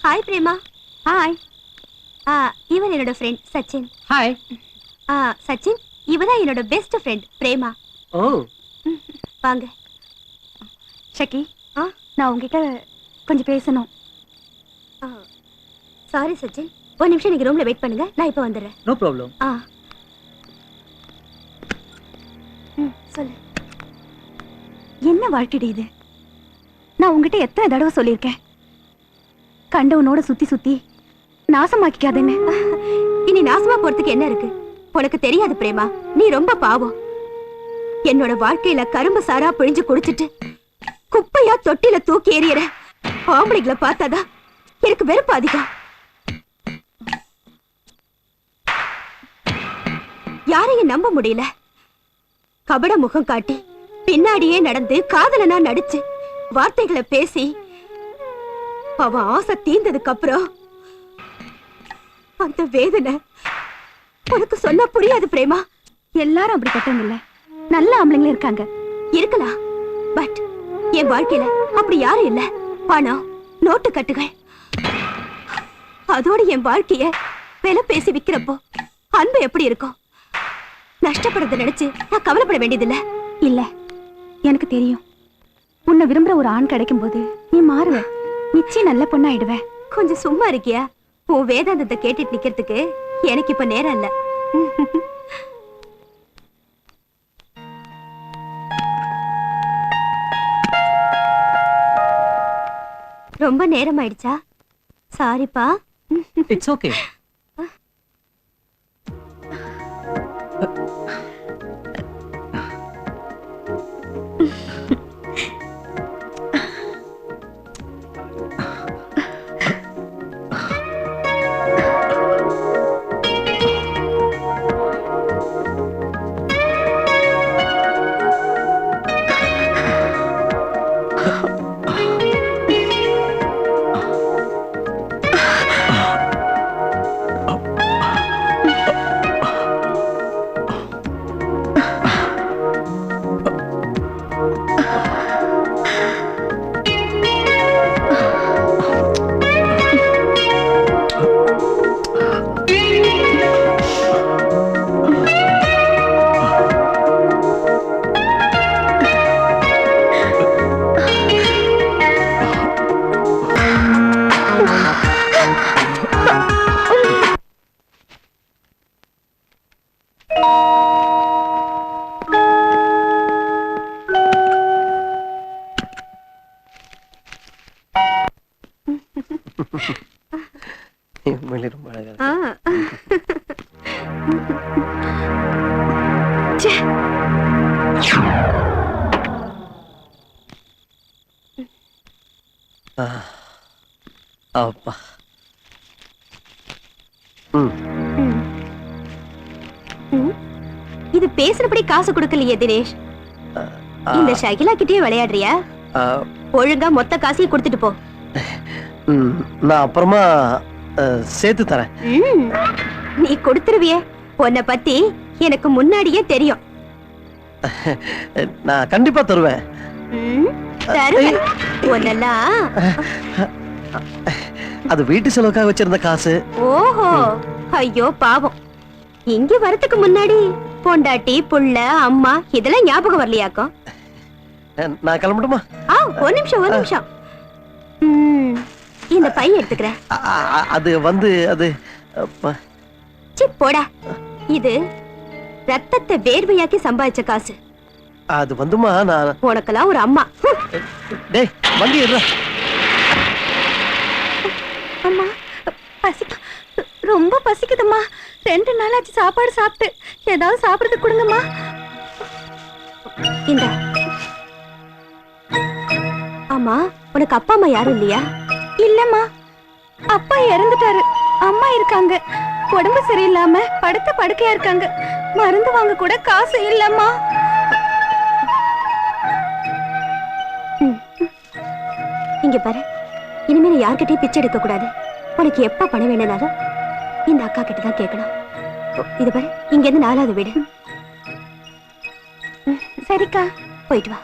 Hi Prema. Hi. இவன் என்னோட friend Sachin. Hi. Sachin, இவதான் என்னோட பெஸ்ட் ஃப்ரெண்ட் பிரேமா. ஓ. வாங்க. ஷக்கி, நான் உங்ககிட்ட கொஞ்சம் பேசணும். சாரி சச்சின், ஒரு நிமிஷம் நீங்க ரூம்ல வெயிட் பண்ணுங்க, நான் இப்ப வந்துடுறேன். No problem. சொல்லு. என்ன வாழ்க்கைடி இது? நான் உங்ககிட்ட எத்தனை தடவை சொல்லியிருக்கேன், கண்டவனோட சுத்தி சுத்தி நாசமாக்கிக்காதேன்னு. இனி நாசமா போறதுக்கு என்ன இருக்கு? உனக்கு தெரியாது பிரேமா, நீ ரொம்ப பாவம். என்னோட வாழ்க்கையில கரும்பு சாரா பிழிஞ்சு குடிச்சிட்டு குப்பையா தொட்டில தூக்கி எறியற ஆம்பளைங்களை பார்த்தாதான் எனக்கு வெறுப்பு அதிகம். யாரையும் நம்ப முடியல. கபட முகம் காட்டி பின்னாடியே நடந்து காதலனா நடிச்சு வார்த்தைகளை பேசி அவன் ஆசை தீர்ந்ததுக்கு அப்புறம் அந்த வேதனை உனக்கு சொன்னா புரியாது பிரேமா. எல்லாரும் அப்படிப்பட்டவங்க இல்ல, நல்ல ஆம்பளைங்களும் இருக்காங்க. இருக்கலாம், பட் என் வாழ்க்கையில அப்படி யாரும் இல்ல. பணம், நோட்டு கட்டுகள், அதோட என் வாழ்க்கைய விலை பேசி விக்கிறப்போ அன்பு எப்படி இருக்கும்? நஷ்டப்படுறத நினைச்சு நான் கவலைப்பட வேண்டியதில்ல. இல்ல, எனக்கு தெரியும். உன்னை விரும்புற ஒரு ஆண் கிடைக்கும் போது நீ மாறுவ, நிச்சயம் நல்ல பொண்ணாயிடுவ. கொஞ்சம் சும்மா இருக்கியா? உன் வேதாந்தத்தை கேட்டுட்டு நிக்கிறதுக்கு எனக்கு இப்ப நேரம் இல்ல. ரொம்ப நேரம் ஆயிடுச்சா? சாரிப்பா. It's okay. ரொம்ப அழகா. அப்பா. இது பேசுறபடி காசு கொடுக்கலையே தினேஷ். இந்த ஷகிலா கிட்டே விளையாடுறியா? ஒழுங்கா மொத்த காசையும் கொடுத்துட்டு போ. நான் அப்புறமா சேர்த்து தரேன். நீ கொடுத்துருவியே, உன்னை பத்தி எனக்கு முன்னாடியே தெரியும். நான் கண்டிப்பா தருவேன். தருவேன். உன்னெல்லாம் அது வீட்டு செலவுக்காக வச்சிருந்த காசு. ஓஹோ, ஐயோ பாவம். இங்க வரதுக்கு முன்னாடி பொண்டாட்டி, புள்ள, அம்மா இதெல்லாம் ஞாபகம் வரலையாக்கும்? நான் கிளம்பட்டுமா? ஒரு நிமிஷம். இந்த பைய எடுத்துக்கிறேன். அது வந்து அது போடா. இது ரத்தத்தை வேர்வையாக்கி சம்பாதிச்ச காசு. அது வந்துமா, நான் உனக்கெல்லாம் ஒரு அம்மா. டேய் வண்டி ஏறுடா. அம்மா பசிக்கு, ரொம்ப பசிக்குதும்மா. 2 நாளாச்சு சாப்பாடு சாப்பிட்டு. ஏதாவது சாப்பிடுறதுக்கு கொடுங்கம்மா. இந்த ஆமா, உனக்கு அப்பா அம்மா யாரும் இல்லையா? இல்லம்மா, அப்பா இறந்துட்டாரு. அம்மா இருக்காங்க, உடம்பு சரியில்லாம படுத்த படுக்கையா இருக்காங்க. மருந்து வாங்க கூட காசு இல்லம்மா. இங்க பாரு, இனிமே நீ யார்கிட்டயும் பிச்சை எடுக்க கூடாது. உனக்கு எப்ப பணம் வேணும்னாலும் இந்த அக்கா கிட்ட தான் கேட்கணும். இது பாரு, இங்க இருந்து 4வது வீடு. சரிக்கா, போயிட்டு வா.